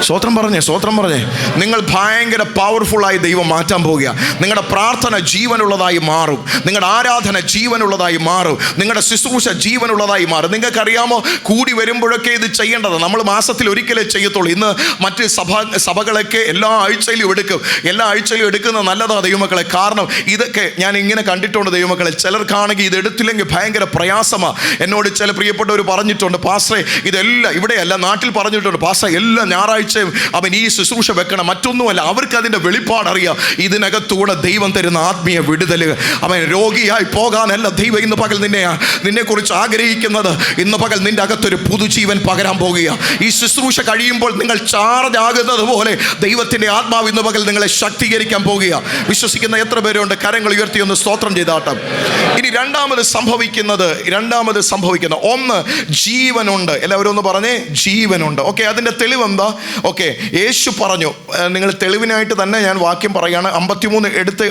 Speaker 1: സ്തോത്രം പറഞ്ഞേ, സ്തോത്രം പറഞ്ഞേ. നിങ്ങൾ ഭയങ്കര പവർഫുള്ളായി ദൈവം മാറ്റാൻ പോവുക. നിങ്ങളുടെ പ്രാർത്ഥന ജീവനുള്ളതായി മാറും. നിങ്ങളുടെ ആരാധന ജീവനുള്ളതായി മാറും. നിങ്ങളുടെ ശുശ്രൂഷ ജീവനുള്ളതായി മാറും. നിങ്ങൾക്കറിയാമോ, കൂടി വരുമ്പോഴൊക്കെ ഇത് ചെയ്യേണ്ടത് നമ്മൾ മാസത്തിൽ ഒരിക്കലേ ചെയ്യത്തുള്ളൂ. ഇന്ന് മറ്റ് സഭകളൊക്കെ എല്ലാ ആഴ്ചയിലും എടുക്കും. എല്ലാ ആഴ്ചയിലും എടുക്കുന്നത് നല്ലതാണ് ദൈവമക്കളെ. കാരണം ഇതൊക്കെ ഞാൻ ഇങ്ങനെ കണ്ടിട്ടുണ്ട് ദൈവമക്കളെ. ചിലർക്കാണെങ്കിൽ ഇത് എടുത്തില്ലെങ്കിൽ ഭയങ്കര പ്രയാസമാണ്. എന്നോട് ചില പ്രിയപ്പെട്ടവർ പറഞ്ഞിട്ടുണ്ട്, പാസ്റ്ററെ ഇതെല്ലാം ഇവിടെയല്ല നാട്ടിൽ പറഞ്ഞിട്ടുണ്ട്, പാസ്റ്റർ എല്ലാ ഞായറാഴ്ച അവൻ ഈ ശുശ്രൂഷ വെക്കണം. മറ്റൊന്നുമല്ല, അവർക്ക് അതിൻ്റെ വെളിപ്പാടറിയാം. ഇതിനകത്തൂടെ ദൈവം തരുന്ന ആത്മീയ വിടുതൽ. അവൻ രോഗിയായി പോകാനല്ല ദൈവം ഇന്ന് പകൽ നിന്നെ കുറിച്ച് ആഗ്രഹിക്കുന്നത്. ഇന്ന് പകൽ നിന്റെ അകത്തൊരു പുതുജീവൻ പകരാൻ പോകുക. ഈ ശുശ്രൂഷ കഴിയുമ്പോൾ നിങ്ങൾ ചാർജ് ആകുന്നത് പോലെ ദൈവത്തിൻ്റെ ആത്മാവ് ഇന്ന് പകൽ നിങ്ങളെ ശക്തീകരിക്കാൻ പോകുക. വിശ്വസിക്കുന്ന എത്ര പേരുണ്ട്? കരങ്ങൾ ഉയർത്തി ഒന്ന് സ്തോത്രം ചെയ്താട്ടം. ഇനി രണ്ടാമത് സംഭവിക്കുന്ന ഒന്ന്, ജീവനുണ്ട്. എല്ലാവരും ഒന്ന് പറഞ്ഞേ, ജീവനുണ്ട്. ഓക്കെ, അതിൻ്റെ തെളിവെന്താ? ഓക്കെ, യേശു പറഞ്ഞു. നിങ്ങൾ തെളിവിനായിട്ട് തന്നെ ഞാൻ വാക്യം പറയുകയാണ്. 53 എടുത്ത്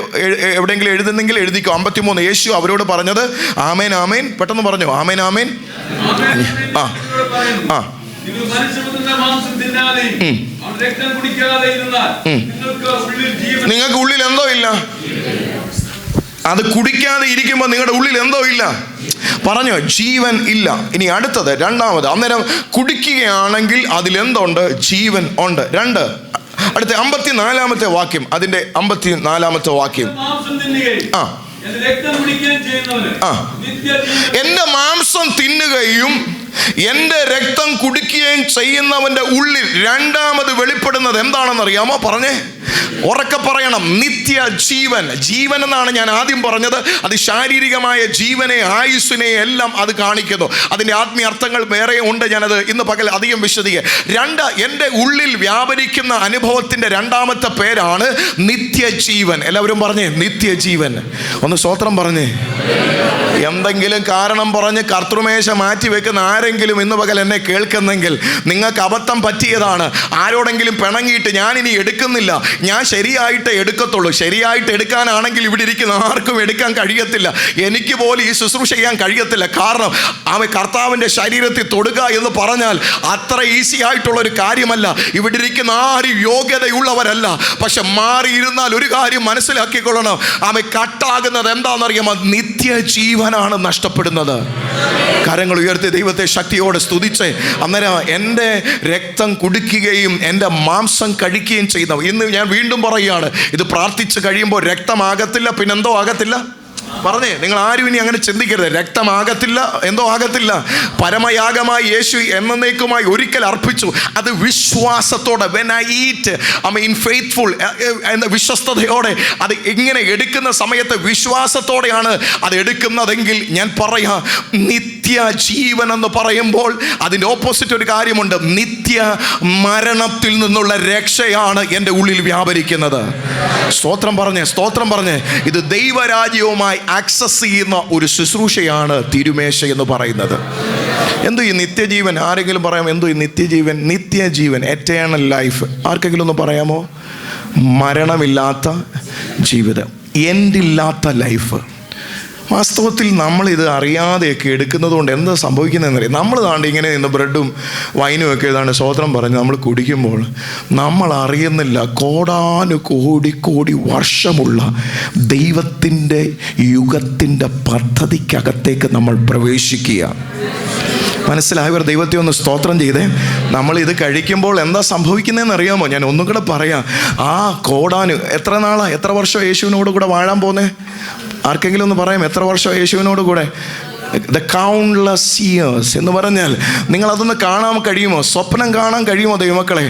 Speaker 1: എവിടെയെങ്കിലും എഴുതുന്നെങ്കിൽ എഴുതിക്കോ. 53 യേശു അവരോട് പറഞ്ഞത്. ആമേൻ ആമേൻ. പെട്ടെന്ന് പറഞ്ഞു. ആമേൻ ആമേൻ. നിങ്ങൾക്ക് ഉള്ളിൽ എന്തോ ഇല്ല. അത് കുടിക്കാതെ ഇരിക്കുമ്പോൾ നിങ്ങളുടെ ഉള്ളിൽ എന്തോ ഇല്ല. പറഞ്ഞോ, ജീവൻ ഇല്ല. ഇനി അടുത്തത് രണ്ടാമത്, അന്നേരം കുടിക്കുകയാണെങ്കിൽ അതിലെന്തുണ്ട്? ജീവൻ ഉണ്ട്. അടുത്ത 54-ാമത്തെ വാക്യം. അതിൻ്റെ 54-ാമത്തെ വാക്യം.
Speaker 2: എന്റെ രക്തം കുടിക്കുകയും ചെയ്യുന്നവന് നിത്യജീവൻ.
Speaker 1: എന്റെ മാംസം തിന്നുകയും എന്റെ രക്തം കുടിക്കുകയും ചെയ്യുന്നവന്റെ ഉള്ളിൽ രണ്ടാമത് വെളിപ്പെടുന്നത് എന്താണെന്ന് അറിയാമോ? പറഞ്ഞേ, ഉറക്കെ പറയണം. നിത്യജീവൻ. ജീവൻ എന്നാണ് ഞാൻ ആദ്യം പറഞ്ഞത്. അത് ശാരീരികമായ ജീവനെ, ആയുസ്സിനെ എല്ലാം അത് കാണിക്കുന്നു. അതിൻ്റെ ആത്മീയ അർത്ഥങ്ങൾ വേറെ ഉണ്ട്. ഞാനത് ഇന്ന് പകൽ അധികം വിശദീകരിക്കുക. എൻ്റെ ഉള്ളിൽ വ്യാപരിക്കുന്ന അനുഭവത്തിൻ്റെ രണ്ടാമത്തെ പേരാണ് നിത്യജീവൻ. എല്ലാവരും പറഞ്ഞേ നിത്യജീവൻ. ഒന്ന് സ്തോത്രം പറഞ്ഞേ. എന്തെങ്കിലും കാരണം പറഞ്ഞ് കർത്തൃമേശ മാറ്റി വെക്കുന്ന ആരെങ്കിലും ഇന്ന് പകൽ എന്നെ കേൾക്കുന്നെങ്കിൽ നിങ്ങൾക്ക് അബദ്ധം പറ്റിയതാണ്. ആരോടെങ്കിലും പിണങ്ങിയിട്ട് ഞാൻ ഇനി എടുക്കുന്നില്ല, ഞാൻ ശരിയായിട്ട് എടുക്കത്തുള്ളൂ. ശരിയായിട്ട് എടുക്കാനാണെങ്കിൽ ഇവിടെ ഇരിക്കുന്ന ആർക്കും എടുക്കാൻ കഴിയത്തില്ല. എനിക്ക് പോലും ഈ ശുശ്രൂഷ ചെയ്യാൻ കഴിയത്തില്ല. കാരണം അവൻ കർത്താവിൻ്റെ ശരീരത്തിൽ തൊടുക എന്ന് പറഞ്ഞാൽ അത്ര ഈസി ആയിട്ടുള്ളൊരു കാര്യമല്ല. ഇവിടെ ഇരിക്കുന്ന ആരും യോഗ്യതയുള്ളവരല്ല. പക്ഷെ മാറിയിരുന്നാൽ ഒരു കാര്യം മനസ്സിലാക്കിക്കൊള്ളണം, അവൻ കട്ടാകുന്നത് എന്താണെന്നറിയാമോ? നിത്യജീവനാണ് നഷ്ടപ്പെടുന്നത്. കരങ്ങൾ ഉയർത്തി ദൈവത്തെ ശക്തിയോടെ സ്തുതിച്ച്, അന്നേരം എൻ്റെ രക്തം കുടിക്കുകയും എൻ്റെ മാംസം കഴിക്കുകയും ചെയ്യുന്നവർ. ഇന്ന് ഞാൻ വീണ്ടും പറയുകയാണ്, ഇത് പ്രാർത്ഥിച്ച് കഴിയുമ്പോൾ രക്തമാകത്തില്ല, പിന്നെന്തോ ആകത്തില്ല? പറഞ്ഞേ, നിങ്ങൾ ആരും ഇനി അങ്ങനെ ചിന്തിക്കരുത്. രക്തമാകത്തില്ല, എന്തോ ആകത്തില്ല. പരമയാഗമായി യേശു എന്നേക്കുമായി ഒരിക്കൽ അർപ്പിച്ചു. അത് വിശ്വാസത്തോടെ, when I eat, I mean faithful, എന്ന വിശ്വസ്തയോടെ അത് ഇങ്ങനെ എടുക്കുന്ന സമയത്ത് വിശ്വാസത്തോടെയാണ് അത് എടുക്കുന്നതെങ്കിൽ ഞാൻ പറയാം, നിത്യജീവൻ എന്ന് പറയുമ്പോൾ അതിൻ്റെ ഓപ്പോസിറ്റ് ഒരു കാര്യമുണ്ട്. നിത്യ മരണത്തിൽ നിന്നുള്ള രക്ഷയാണ് എൻ്റെ ഉള്ളിൽ വ്യാപരിക്കുന്നത്. സ്തോത്രം പറഞ്ഞേ, സ്തോത്രം പറഞ്ഞേ. ഇത് ദൈവരാജ്യവുമായി ആക്സസ് ചെയ്യുന്ന ഒരു ശുശ്രൂഷയാണ് തിരുമേശ എന്ന് പറയുന്നത്. എന്തോ ഈ നിത്യജീവൻ? ആരെങ്കിലും പറയാം എന്തോ ഈ നിത്യജീവൻ? നിത്യജീവൻ, എറ്റേണൽ ലൈഫ്. ആർക്കെങ്കിലും ഒന്ന് പറയാമോ? മരണമില്ലാത്ത ജീവിതം, എൻഡില്ലാത്ത ലൈഫ്. വാസ്തവത്തിൽ നമ്മളിത് അറിയാതെയൊക്കെ എടുക്കുന്നത് കൊണ്ട് എന്താ സംഭവിക്കുന്നതെന്നറിയാം. നമ്മൾ താണ്ട് ഇങ്ങനെ നിന്ന് ബ്രെഡും വൈനും ഒക്കെ ഏതാണ്ട് സ്തോത്രം പറഞ്ഞ് നമ്മൾ കുടിക്കുമ്പോൾ നമ്മൾ അറിയുന്നില്ല, കോടാനുകോടി വർഷമുള്ള ദൈവത്തിൻ്റെ യുഗത്തിൻ്റെ പദ്ധതിക്കകത്തേക്ക് നമ്മൾ പ്രവേശിക്കുക. മനസ്സിലായവർ ദൈവത്തെ ഒന്ന് സ്തോത്രം ചെയ്തേ. നമ്മളിത് കഴിക്കുമ്പോൾ എന്താ സംഭവിക്കുന്നതെന്ന് അറിയാമോ? ഞാൻ ഒന്നും കൂടെ പറയാം. എത്ര വർഷം യേശുവിനോട് കൂടെ വാഴാൻ പോന്നേ? ആർക്കെങ്കിലും ഒന്ന് പറയാം, എത്ര വർഷം യേശുവിനോട് കൂടെ? ദ കൗണ്ട്ലെസ് ഇയേഴ്സ് എന്ന് പറഞ്ഞാൽ നിങ്ങളതൊന്ന് കാണാൻ കഴിയുമോ? സ്വപ്നം കാണാൻ കഴിയുമോ ദൈവമക്കളെ?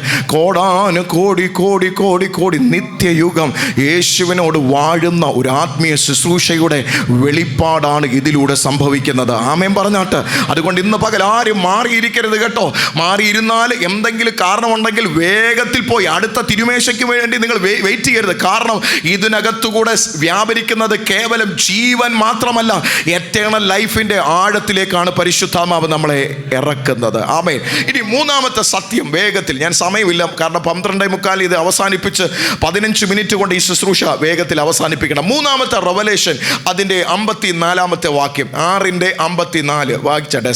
Speaker 1: കോടി നിത്യയുഗം യേശുവിനോട് വാഴുന്ന ഒരു ആത്മീയ ശുശ്രൂഷയുടെ വെളിപ്പാടാണ് ഇതിലൂടെ സംഭവിക്കുന്നത്. ആമേൻ പറഞ്ഞാട്ട്. അതുകൊണ്ട് ഇന്ന് പകൽ ആരും മാറിയിരിക്കരുത് കേട്ടോ. മാറിയിരുന്നാൽ എന്തെങ്കിലും കാരണമുണ്ടെങ്കിൽ വേഗത്തിൽ പോയി അടുത്ത തിരുമേശയ്ക്ക് വേണ്ടി നിങ്ങൾ വെയിറ്റ് ചെയ്യരുത്. കാരണം ഇതിനകത്തുകൂടെ വ്യാപരിക്കുന്നത് കേവലം ജീവൻ മാത്രമല്ല, എറ്റേണൽ ലൈഫിൻ്റെ ആഴത്തിലേക്കാണ് പരിശുദ്ധാത്മാവ് നമ്മളെ ഇറക്കുന്നത്. ആമേൻ. ഇനി മൂന്നാമത്തെ സത്യം വേഗത്തിൽ, ഞാൻ സമയമില്ല കാരണം 12:45 ഇത് അവസാനിപ്പിച്ച് 15 മിനിറ്റ് കൊണ്ട് ഈ ശുശ്രൂഷ വേഗത്തിൽ അവസാനിപ്പിക്കണം. മൂന്നാമത്തെ റെവലേഷൻ, അതിൻ്റെ 54 വാക്യം, 6:54 വായിച്ചട്ടെ.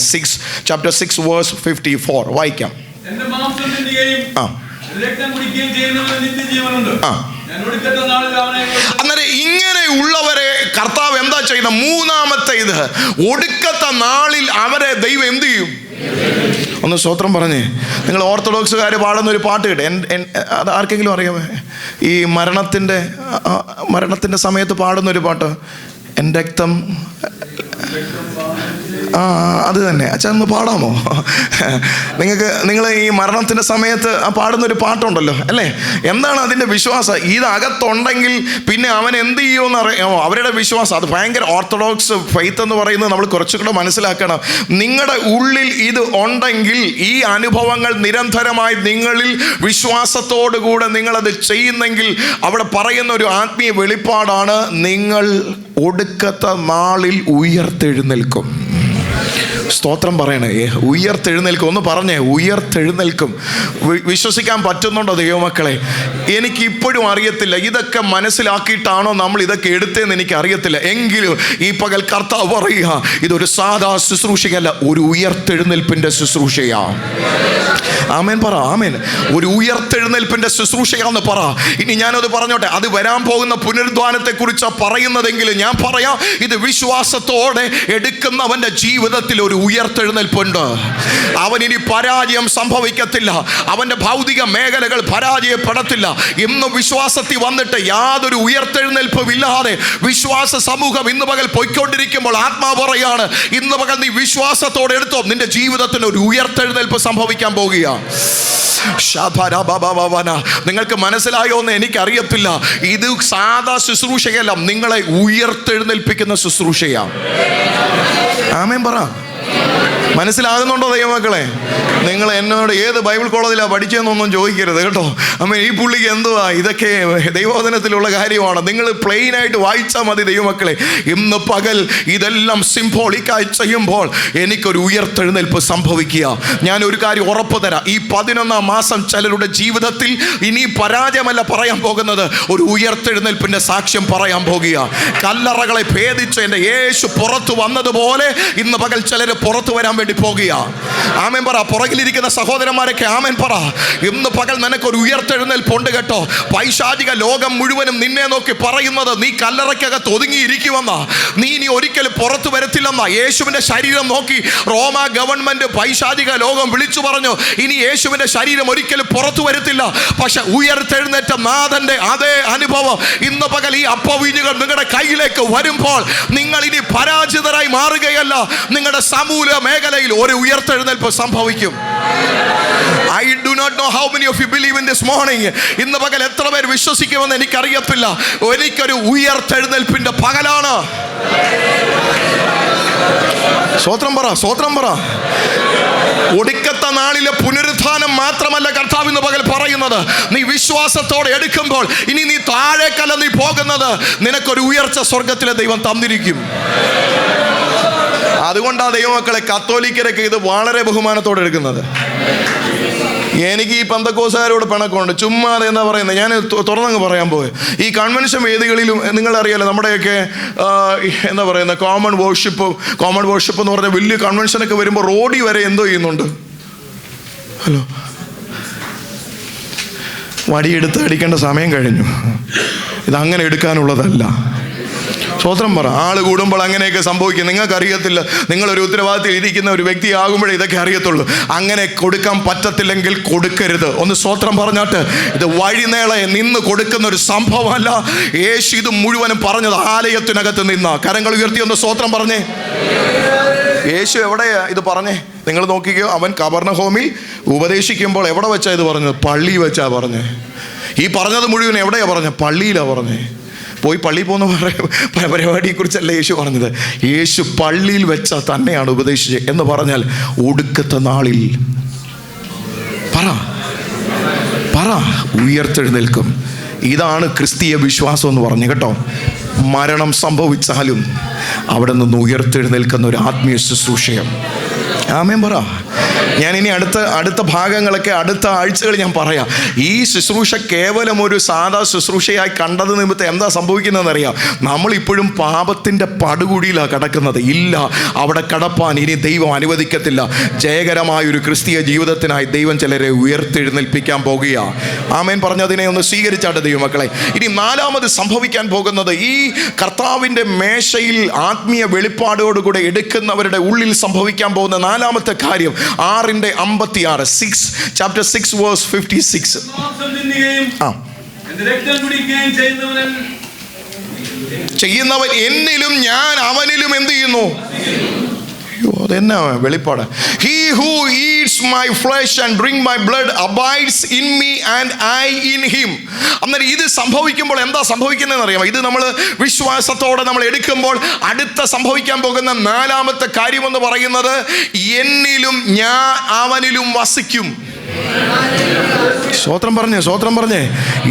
Speaker 1: chapter 6 verse 54 വായിക്കാം.
Speaker 2: എന്റെ മാംസം തിന്നുകയും രക്തം കുടിക്കുകയും ചെയ്യുന്നവന് നിത്യജീവനുണ്ട്.
Speaker 1: അന്നേരം ഇങ്ങനെയുള്ളവരെ കർത്താവ് എന്താ ചെയ്യുന്നത്? മൂന്നാമത്തെ ഇത്, ഒടുക്കത്തെ നാളിൽ അവരെ ദൈവം എന്ത് ചെയ്യും? ഒന്ന് സ്തോത്രം പറഞ്ഞേ. നിങ്ങൾ ഓർത്തഡോക്സുകാർ പാടുന്ന ഒരു പാട്ട് കേട്ടെ, അത് ആർക്കെങ്കിലും അറിയാമോ? ഈ മരണത്തിൻ്റെ സമയത്ത് പാടുന്നൊരു പാട്ട്, എൻ്റെ രക്തം. അത് തന്നെ. അച്ഛാ ഒന്ന് പാടാമോ? നിങ്ങൾ ഈ മരണത്തിൻ്റെ സമയത്ത് പാടുന്നൊരു പാട്ടുണ്ടല്ലോ അല്ലേ? എന്താണ് അതിൻ്റെ വിശ്വാസം? ഇതകത്തുണ്ടെങ്കിൽ പിന്നെ അവൻ എന്ത് ചെയ്യുമെന്ന് അറിയാമോ? അവരുടെ വിശ്വാസം അത് ഭയങ്കര ഓർത്തഡോക്സ് ഫെയ്ത്ത് എന്ന് പറയുന്നത് നമ്മൾ കുറച്ചുകൂടെ മനസ്സിലാക്കണം. നിങ്ങളുടെ ഉള്ളിൽ ഇത് ഉണ്ടെങ്കിൽ, ഈ അനുഭവങ്ങൾ നിരന്തരമായി നിങ്ങളിൽ വിശ്വാസത്തോടുകൂടെ നിങ്ങളത് ചെയ്യുന്നെങ്കിൽ, അവിടെ പറയുന്ന ഒരു ആത്മീയ വെളിപ്പാടാണ്, നിങ്ങൾ ഒടുക്കത്തെ നാളിൽ ഉയർത്തെഴുന്നേൽക്കും. സ്തോത്രം പറയണേ. ഉയർത്തെഴുന്നേൽക്കും. ഒന്ന് പറഞ്ഞേ, ഉയർത്തെഴുന്നേൽക്കും. വിശ്വസിക്കാൻ പറ്റുന്നുണ്ടോ ദൈവമക്കളെ? എനിക്കിപ്പോഴും അറിയത്തില്ല ഇതൊക്കെ മനസ്സിലാക്കിയിട്ടാണോ നമ്മൾ ഇതൊക്കെ എടുത്തതെന്ന് എനിക്ക് അറിയത്തില്ല. എങ്കിലും ഈ പകൽ കർത്താവ് പറയുക, ഇതൊരു സാധാ ശുശ്രൂഷയല്ല, ഒരു ഉയർത്തെഴുന്നേൽപ്പിൻ്റെ ശുശ്രൂഷയാണ്. ആമേൻ പറ. ആമേൻ. ഒരു ഉയർത്തെഴുന്നേൽപ്പിൻ്റെ ശുശ്രൂഷയാണെന്ന് പറ. ഇനി ഞാനത് പറഞ്ഞോട്ടെ, അത് വരാൻ പോകുന്ന പുനരുദ്ധാനത്തെ കുറിച്ചാണ് പറയുന്നതെങ്കിലും ഞാൻ പറയാം, ഇത് വിശ്വാസത്തോടെ എടുക്കുന്നവൻ്റെ ജീവിതത്തിൽ ജീവിതത്തിൽ ഒരു ഉയർത്തെഴുന്നേൽപ്പുണ്ട്. അവനിനി പരാജയം സംഭവിക്കത്തില്ല. അവൻ്റെ ഭൗതിക മേഖലകൾ പരാജയപ്പെടത്തില്ല. ഇന്ന് വിശ്വാസത്തിൽ വന്നിട്ട് യാതൊരു ഉയർത്തെഴുന്നേൽപ്പും ഇല്ലാതെ വിശ്വാസ സമൂഹം ഇന്ന് പകൽ പൊയ്ക്കൊണ്ടിരിക്കുമ്പോൾ ആത്മാവ് പറയാണ്, ഇന്ന് പകൽ നീ വിശ്വാസത്തോടെ എടുത്തോ, നിന്റെ ജീവിതത്തിന് ഒരു ഉയർത്തെഴുന്നേൽപ്പ് സംഭവിക്കാൻ പോകുക. നിങ്ങൾക്ക് മനസ്സിലായോ എന്ന് എനിക്കറിയത്തില്ല. ഇത് സാധാ ശുശ്രൂഷയല്ല, നിങ്ങളെ ഉയർത്തെഴുന്നേൽപ്പിക്കുന്ന ശുശ്രൂഷയാണ്. ആമേൻ പറ. മനസ്സിലാകുന്നുണ്ടോ ദൈവമക്കളെ? നിങ്ങൾ എന്നോട് ഏത് ബൈബിൾ കോളേജിലാണ് പഠിച്ചതെന്നൊന്നും ചോദിക്കരുത് കേട്ടോ. അമ്മ ഈ പുള്ളിക്ക് എന്തുവാ, ഇതൊക്കെ ദൈവവചനത്തിലുള്ള കാര്യമാണ്. നിങ്ങൾ പ്ലെയിനായിട്ട് വായിച്ചാൽ മതി ദൈവമക്കളെ. ഇന്ന് പകൽ ഇതെല്ലാം സിംബോളിക്കായി ചെയ്യുമ്പോൾ എനിക്കൊരു ഉയർത്തെഴുന്നേൽപ്പ് സംഭവിക്കുക. ഞാൻ ഒരു കാര്യം ഉറപ്പ് തരാം, ഈ 11-ാം മാസം ചിലരുടെ ജീവിതത്തിൽ ഇനി പരാജയമല്ല പറയാൻ പോകുന്നത്, ഒരു ഉയർത്തെഴുന്നേൽപ്പിന്റെ സാക്ഷ്യം പറയാൻ പോകുക. കല്ലറകളെ ഭേദിച്ച് എൻ്റെ യേശു പുറത്തു വന്നതുപോലെ ഇന്ന് പകൽ ചിലർ പുറത്തു വരാൻ വേണ്ടി പോകുക. ആമേൻ പറ. പുറകിലിരിക്കുന്ന സഹോദരന്മാരൊക്കെ ആമേൻ പറ. ഇന്ന് പകൽ നിനക്കൊരു ഉയർത്തെഴുന്നേൽപ്പുണ്ട് കേട്ടോ. പൈശാചിക ലോകം മുഴുവനും നിന്നെ നോക്കി പറയുന്നത് നീ കല്ലറയ്ക്കകത്ത് ഒതുങ്ങിയിരിക്കുമെന്ന, നീ ഇനി ഒരിക്കലും പുറത്തു വരത്തില്ലെന്ന. യേശുവിന്റെ ശരീരം നോക്കി റോമ ഗവൺമെന്റ് പൈശാചിക ലോകം വിളിച്ചു പറഞ്ഞു, ഇനി യേശുവിന്റെ ശരീരം ഒരിക്കലും പുറത്തു വരത്തില്ല. പക്ഷെ ഉയർത്തെഴുന്നേറ്റ നാഥന്റെ അതേ അനുഭവം ഇന്ന് പകൽ ഈ അപ്പവീഞ്ഞുകൾ നിങ്ങളുടെ കയ്യിലേക്ക് വരുമ്പോൾ നിങ്ങൾ ഇനി പരാജിതരായി മാറുകയല്ല. നിങ്ങളുടെ സമൂല മേഖലയിൽ ഒരു ഉയർത്തെഴുന്നേൽപ്പ് സംഭവിക്കും. I do not know how many of you believe in this morning. ഇന്ന് പകൽ എത്ര പേർ വിശ്വസിക്കുമെന്ന് എനിക്കറിയത്തില്ല. ഒരിക്കലും ഉയർത്തെഴുന്നേൽപ്പിന്റെ പകലാണ്. സ്തോത്രം പറ, സ്തോത്രം പറ. ഒടുക്കത്തെ നാളിലെ പുനരുത്ഥാനം മാത്രമല്ല കർത്താവ് ഇന്ന് പകൽ പറയുന്നത്. നീ വിശ്വാസത്തോടെ എടുക്കുമ്പോൾ ഇനി നീ താഴേക്കല്ല നീ പോകുന്നത്, നിനക്കൊരു ഉയർച്ച സ്വർഗത്തിലെ ദൈവം തന്നിരിക്കും. അതുകൊണ്ടാണ് ദൈവമക്കളെ കത്തോലിക്കരൊക്കെ ഇത് വളരെ ബഹുമാനത്തോടെ എടുക്കുന്നത്. എനിക്ക് ഈ പെന്തക്കോസുകാരോട് പിണക്കമുണ്ട്. ചുമ്മാതെ എന്താ പറയുന്നത്, ഞാൻ തുറന്നങ്ങ് പറയാൻ പോയി. ഈ കൺവെൻഷൻ വേദികളിലും നിങ്ങളറിയാലോ, നമ്മുടെയൊക്കെ എന്താ പറയുന്നത്, കോമൺ വർഷിപ്പ് എന്ന് പറഞ്ഞ വലിയ കൺവെൻഷനൊക്കെ വരുമ്പോൾ റോഡിൽ വരെ എന്തോ ചെയ്യുന്നുണ്ട്. ഹലോ, വടിയെടുത്ത് അടിക്കേണ്ട സമയം കഴിഞ്ഞു. ഇതങ്ങനെ എടുക്കാനുള്ളതല്ല. സ്തോത്രം പറ. ആള് കൂടുമ്പോൾ അങ്ങനെയൊക്കെ സംഭവിക്കും. നിങ്ങൾക്കറിയത്തില്ല. നിങ്ങളൊരു ഉത്തരവാദിത്തം ഇരിക്കുന്ന ഒരു വ്യക്തിയാകുമ്പോഴേ ഇതൊക്കെ അറിയത്തുള്ളൂ. അങ്ങനെ കൊടുക്കാൻ പറ്റത്തില്ലെങ്കിൽ കൊടുക്കരുത്. ഒന്ന് സ്തോത്രം പറഞ്ഞാട്ട്. ഇത് വഴിനേളെ നിന്ന് കൊടുക്കുന്ന ഒരു സംഭവമല്ല. യേശു ഇത് മുഴുവനും പറഞ്ഞത് ആലയത്തിനകത്ത് നിന്ന. കരങ്ങൾ ഉയർത്തി ഒന്ന് സ്തോത്രം പറഞ്ഞേ. യേശു എവിടെയാ ഇത് പറഞ്ഞേ? നിങ്ങൾ നോക്കിക്കോ. അവൻ കബർനഹൂമിൽ ഉപദേശിക്കുമ്പോൾ എവിടെ വെച്ചാ ഇത് പറഞ്ഞത്? പള്ളി വെച്ചാ പറഞ്ഞേ. ഈ പറഞ്ഞത് മുഴുവൻ എവിടെയാ പറഞ്ഞത്? പള്ളിയിലാ പറഞ്ഞേ. പോയി പള്ളിയിൽ പോകുന്ന പരിപാടിയെക്കുറിച്ചല്ല യേശു പറഞ്ഞത്. യേശു പള്ളിയിൽ വെച്ച തന്നെയാണ് ഉപദേശിച്ചത്. എന്ന് പറഞ്ഞാൽ ഒടുക്കത്തെ നാളിൽ പറ ഉയർത്തെഴുന്നേൽക്കും. ഇതാണ് ക്രിസ്തീയ വിശ്വാസം എന്ന് പറഞ്ഞു കേട്ടോ. മരണം സംഭവിച്ചാലും അവിടെ നിന്ന് ഉയർത്തെഴുന്നേൽക്കുന്ന ഒരു ആത്മീയ ശുശ്രൂഷയം. ആമേൻ പറ. ഞാനിനി അടുത്ത ഭാഗങ്ങളൊക്കെ അടുത്ത ആഴ്ചകൾ ഞാൻ പറയാം. ഈ ശുശ്രൂഷ കേവലം ഒരു സാധാ ശുശ്രൂഷയായി കണ്ടത് നിമിത്തം എന്താ സംഭവിക്കുന്നതെന്നറിയാം. നമ്മളിപ്പോഴും പാപത്തിൻ്റെ പടുകുഴിയിലാണ് കിടക്കുന്നത്. ഇല്ല, അവിടെ കടപ്പാൻ ഇനി ദൈവം അനുവദിക്കത്തില്ല. ജയകരമായൊരു ക്രിസ്തീയ ജീവിതത്തിനായി ദൈവം ചിലരെ ഉയർത്തെഴുന്നേൽപ്പിക്കാൻ പോകുകയാണ്. ആമേൻ പറഞ്ഞതിനെ ഒന്ന് സ്വീകരിച്ചാട്ടെ ദൈവമക്കളെ. ഇനി 4ാമത് സംഭവിക്കാൻ പോകുന്നത്, ഈ കർത്താവിൻ്റെ മേശയിൽ ആത്മീയ വെളിപ്പാടോടുകൂടെ എടുക്കുന്നവരുടെ ഉള്ളിൽ സംഭവിക്കാൻ പോകുന്ന 4ാമത്തെ കാര്യം 6:56 chapter 6 verse 56. ചെയ്യുന്നവൻ എന്നിലും ഞാൻ അവനിലും എന്ത് ചെയ്യുന്നു? അതെന്നാ വെളിപ്പാട്? He who eats my flesh and drink my blood abides in me and I in him. അന്നേരം ഇത് സംഭവിക്കുമ്പോൾ എന്താ സംഭവിക്കുന്നതെന്ന് അറിയാമോ? ഇത് നമ്മൾ വിശ്വാസത്തോടെ നമ്മൾ എടുക്കുമ്പോൾ അടുത്ത സംഭവിക്കാൻ പോകുന്ന 4ാമത്തെ കാര്യമെന്ന് പറയുന്നത്, എന്നിലും ഞാൻ അവനിലും വസിക്കും. സ്തോത്രം പറഞ്ഞേ.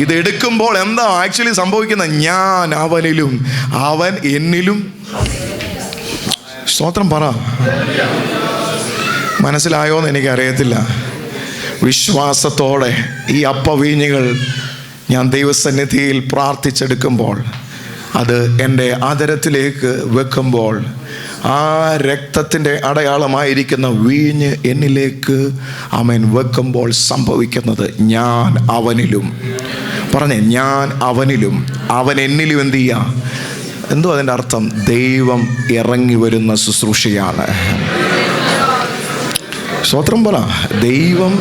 Speaker 1: ഇത് എടുക്കുമ്പോൾ എന്താ ആക്ച്വലി സംഭവിക്കുന്നത്? ഞാൻ അവനിലും അവൻ എന്നിലും. സ്തോത്രം പറ. മനസ്സിലായോന്ന് എനിക്കറിയത്തില്ല. വിശ്വാസത്തോടെ ഈ അപ്പവീഞ്ഞുകൾ ഞാൻ ദൈവസന്നിധിയിൽ പ്രാർത്ഥിച്ചെടുക്കുമ്പോൾ, അത് എൻ്റെ ആദരത്തിലേക്ക് വെക്കുമ്പോൾ, ആ രക്തത്തിൻ്റെ അടയാളമായിരിക്കുന്ന വീഞ്ഞ് എന്നിലേക്ക് ആമേൻ വെക്കുമ്പോൾ സംഭവിക്കുന്നത്, ഞാൻ അവനിലും. പറഞ്ഞേ, ഞാൻ അവനിലും അവൻ എന്നിലും എന്ത് ചെയ്യുക? എന്തോ അതിൻ്റെ അർത്ഥം? ദൈവം ഇറങ്ങി വരുന്ന ശുശ്രൂഷയാണ്. സ്വത്രം പറ. ദൈവം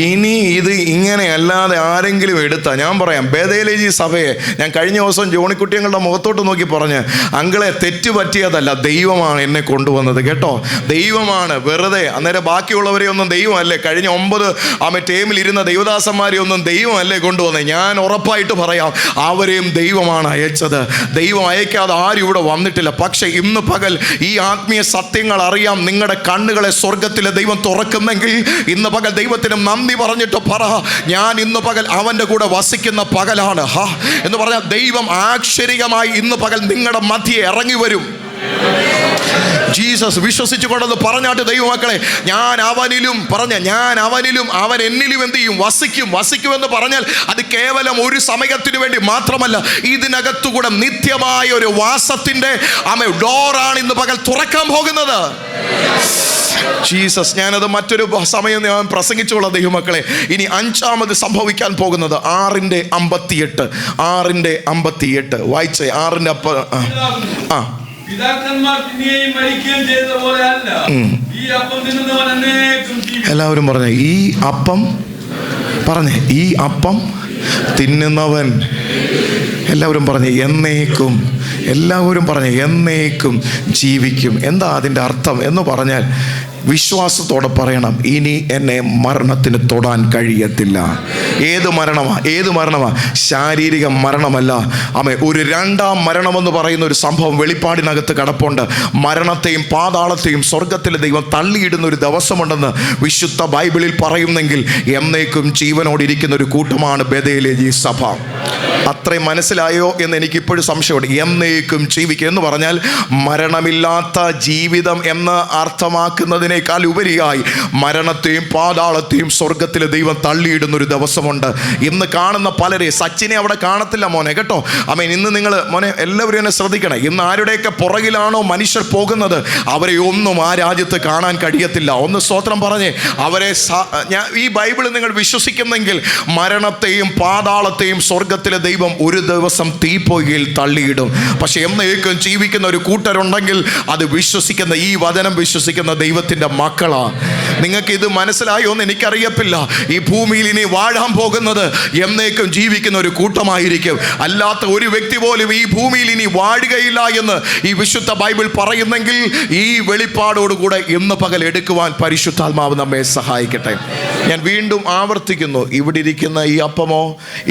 Speaker 1: ഇനി ഇത് ഇങ്ങനെ അല്ലാതെ ആരെങ്കിലും എടുത്താൽ, ഞാൻ പറയാം, ബേഥേലേജി സഭയെ ഞാൻ കഴിഞ്ഞ ദിവസം ജോണിക്കുട്ടിയങ്ങളുടെ മുഖത്തോട്ട് നോക്കി പറഞ്ഞ്, അങ്കിളെ തെറ്റ് പറ്റിയതല്ല, ദൈവമാണ് എന്നെ കൊണ്ടുവന്നത് കേട്ടോ, ദൈവമാണ്. വെറുതെ അന്നേരം ബാക്കിയുള്ളവരെ ഒന്നും ദൈവമല്ലേ, കഴിഞ്ഞ 9 ടേമിൽ ഇരുന്ന ദൈവദാസന്മാരെ ഒന്നും ദൈവമല്ലേ കൊണ്ടുവന്നത്. ഞാൻ ഉറപ്പായിട്ട് പറയാം, അവരെയും ദൈവമാണ് അയച്ചത്. ദൈവം അയക്കാതെ ആരും ഇവിടെ വന്നിട്ടില്ല. പക്ഷെ ഇന്ന് പകൽ ഈ ആത്മീയ സത്യങ്ങൾ അറിയാം. നിങ്ങളുടെ കണ്ണുകളെ സ്വർഗത്തിലെ ദൈവം തുറക്കുന്നെങ്കിൽ ഇന്ന് പകൽ ദൈവത്തിന് നന്ദി പറഞ്ഞിട്ട് പറ, ഞാൻ ഇന്ന് പകൽ അവൻ്റെ കൂടെ വസിക്കുന്ന പകലാണ് എന്ന് പറഞ്ഞാൽ ദൈവം ആശ്ചര്യമായി ഇന്ന് പകൽ നിങ്ങളുടെ മധ്യേ ഇറങ്ങി വരും. ജീസസ് വിശ്വസിച്ചുകൊണ്ടെന്ന് പറഞ്ഞാട്ട് ദൈവമക്കളെ, ഞാൻ അവനിലും അവൻ എന്നിലും എന്ത് ചെയ്യും? വസിക്കുമെന്ന് പറഞ്ഞാൽ അത് കേവലം ഒരു സമയത്തിന് വേണ്ടി മാത്രമല്ല, ഇതിനകത്തുകൂടെ നിത്യമായ ഒരു വാസത്തിന്റെ ഡോറാണ് ഇന്ന് പകൽ തുറക്കാൻ പോകുന്നത്. ജീസസ്, ഞാനത് മറ്റൊരു സമയം ഞാൻ പ്രസംഗിച്ചുള്ള ദൈവമക്കളെ. ഇനി 5ാമത് സംഭവിക്കാൻ പോകുന്നത് 6:58 വായിച്ചേ. 6:58
Speaker 2: പിതാക്കന്മാർ തിന്നുകയും മരിക്കുകയും ചെയ്ത പോലെ അല്ല, ഈ അപ്പം തിന്നുന്നവൻ എന്നേക്കും ജീവിക്കും.
Speaker 1: എല്ലാവരും പറഞ്ഞേ, ഈ അപ്പം തിന്നുന്നവൻ. എല്ലാവരും പറഞ്ഞേ, എന്നേക്കും. എല്ലാവരും പറഞ്ഞേ, എന്നേക്കും ജീവിക്കും. എന്താ അതിൻ്റെ അർത്ഥം എന്ന് പറഞ്ഞാൽ, വിശ്വാസത്തോടെ പറയണം, ഇനി എന്നെ മരണത്തിന് തൊടാൻ കഴിയത്തില്ല. ഏത് മരണമാ? ശാരീരിക മരണമല്ല. ഒരു 2ാം മരണമെന്ന് പറയുന്ന ഒരു സംഭവം വെളിപ്പാടിനകത്ത് കിടപ്പുണ്ട്. മരണത്തെയും പാതാളത്തെയും സ്വർഗത്തിലെ ദൈവം തള്ളിയിടുന്ന ഒരു ദിവസമുണ്ടെന്ന് വിശുദ്ധ ബൈബിളിൽ പറയുന്നെങ്കിൽ, എന്നേക്കും ജീവനോടിരിക്കുന്ന ഒരു കൂട്ടമാണ് ബേഥേലേജി സഭ. അത്രയും മനസ്സിലായോ എന്ന് എനിക്കിപ്പോഴും സംശയമുണ്ട്. എന്നേക്കും ജീവിക്കുക എന്ന് പറഞ്ഞാൽ മരണമില്ലാത്ത ജീവിതം എന്ന് അർത്ഥമാക്കുന്നതിനേക്കാൾ ഉപരിയായി മരണത്തെയും പാതാളത്തെയും സ്വർഗത്തിലെ ദൈവം തള്ളിയിടുന്ന ഒരു ദിവസമുണ്ട്. ഇന്ന് കാണുന്ന പലരെ, സച്ചിനെ അവിടെ കാണത്തില്ല മോനെ കേട്ടോ. ഇന്ന് നിങ്ങൾ മോനെ എല്ലാവരും എന്നെ ശ്രദ്ധിക്കണം. ഇന്ന് ആരുടെയൊക്കെ പുറകിലാണോ മനുഷ്യർ പോകുന്നത്, അവരെ ഒന്നും ആ രാജ്യത്ത് കാണാൻ കഴിയത്തില്ല. ഒന്ന് സ്തോത്രം പറഞ്ഞേ. അവരെ ഈ ബൈബിൾ നിങ്ങൾ വിശ്വസിക്കുന്നെങ്കിൽ മരണത്തെയും പാതാളത്തെയും സ്വർഗത്തിലെ ദൈവം ഒരു ദിവസം തീപ്പൊയ്കയിൽ തള്ളിയിടും. പക്ഷെ എന്നേക്കും ജീവിക്കുന്ന ഒരു കൂട്ടരുണ്ടെങ്കിൽ അത് വിശ്വസിക്കുന്ന, ഈ വചനം വിശ്വസിക്കുന്ന ദൈവത്തിൻ്റെ മക്കളാ. നിങ്ങൾക്ക് ഇത് മനസ്സിലായോ എന്ന് എനിക്കറിയത്തില്ല. ഈ ഭൂമിയിൽ ഇനി വാഴാൻ പോകുന്നത് എന്നേക്കും ജീവിക്കുന്ന ഒരു കൂട്ടമായിരിക്കും. അല്ലാത്ത ഒരു വ്യക്തി പോലും ഈ ഭൂമിയിൽ ഇനി വാഴുകയില്ല എന്ന് ഈ വിശുദ്ധ ബൈബിൾ പറയുന്നെങ്കിൽ ഈ വെളിപ്പാടോടുകൂടെ ഇന്ന് പകൽ എടുക്കുവാൻ പരിശുദ്ധാത്മാവ് നമ്മെ സഹായിക്കട്ടെ. ഞാൻ വീണ്ടും ആവർത്തിക്കുന്നു, ഇവിടെ ഇരിക്കുന്ന ഈ അപ്പമോ,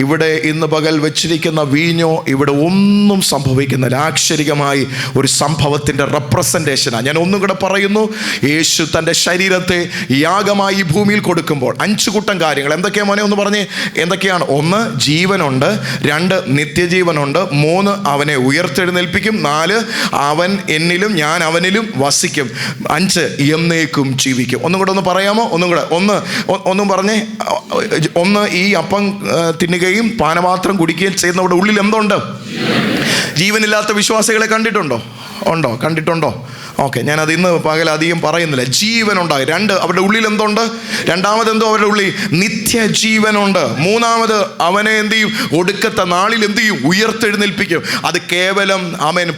Speaker 1: ഇവിടെ ഇന്ന് പകൽ വെച്ചിരിക്കുന്ന വീഞ്ഞോ, ഇവിടെ ഒന്നും സംഭവിക്കുന്നില്ല. ആശ്ചര്യമായി ഒരു സംഭവത്തിൻ്റെ റെപ്രസെൻറ്റേഷനാണ്. ഞാൻ ഒന്നും കൂടെ പറയുന്നു, യേശു തൻ്റെ ശരീരത്തെ യാഗമായി ഈ ഭൂമിയിൽ കൊടുക്കുമ്പോൾ 5 കൂട്ടം കാര്യങ്ങൾ എന്തൊക്കെയാണ് മോനെ? ഒന്ന് പറഞ്ഞേ, എന്തൊക്കെയാണ്? 1 ജീവനുണ്ട്, 2 നിത്യജീവനുണ്ട്, 3 അവനെ ഉയർത്തെഴുന്നേൽപ്പിക്കും, 4 അവൻ എന്നിലും ഞാൻ അവനിലും വസിക്കും, 5 എന്നേക്കും ജീവിക്കും. ഒന്നും കൂടെ ഒന്ന് പറയാമോ? ഒന്നും പറഞ്ഞേ. 1 ഈ അപ്പം തിന്നുകയും പാനപാത്രം കുടിക്കുകയും ചെയ്യുന്നവരുടെ ഉള്ളിൽ എന്തുണ്ട്? ജീവനില്ലാത്ത വിശ്വാസികളെ കണ്ടിട്ടുണ്ടോ? കണ്ടിട്ടുണ്ടോ? ഓക്കെ, ഞാനത് ഇന്ന് പകൽ അധികം പറയുന്നില്ല. ജീവനുണ്ടായി. 2 അവരുടെ ഉള്ളിൽ എന്തുണ്ട്? രണ്ടാമതെന്തോ അവരുടെ ഉള്ളിൽ നിത്യജീവനുണ്ട്. 3 അവനെ എന്ത് ചെയ്യും? ഒടുക്കത്തെ നാളിൽ എന്ത് ചെയ്യും? ഉയർത്തെഴുന്നേൽപ്പിക്കും. അത് കേവലം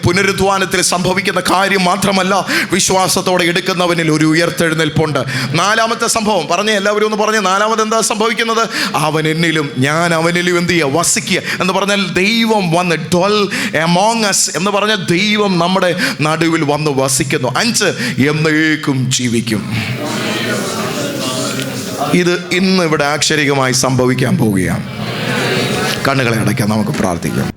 Speaker 1: പുനരുദ്ധാനത്തിൽ സംഭവിക്കുന്ന കാര്യം മാത്രമല്ല, വിശ്വാസത്തോടെ എടുക്കുന്നവനിൽ ഒരു ഉയർത്തെഴുന്നേൽപ്പുണ്ട്. 4ാമത്തെ സംഭവം പറഞ്ഞേ, എല്ലാവരും ഒന്ന് പറഞ്ഞേ. 4ാമത് എന്താ സംഭവിക്കുന്നത്? അവൻ എന്നിലും ഞാൻ അവനിലും എന്ത് ചെയ്യുക? വസിക്കുക എന്ന് പറഞ്ഞാൽ ദൈവം വന്ന് dwell among us എന്ന് പറഞ്ഞാൽ ദൈവം നമ്മുടെ നടുവിൽ വന്ന് വസിക്കുന്നു. 5 എന്നേക്കും ജീവിക്കും. ഇത് ഇന്ന് ഇവിടെ ആശ്ചര്യമായി സംഭവിക്കാൻ പോവുകയാണ്. കണ്ണുകളെ അടയ്ക്കാം, നമുക്ക് പ്രാർത്ഥിക്കാം.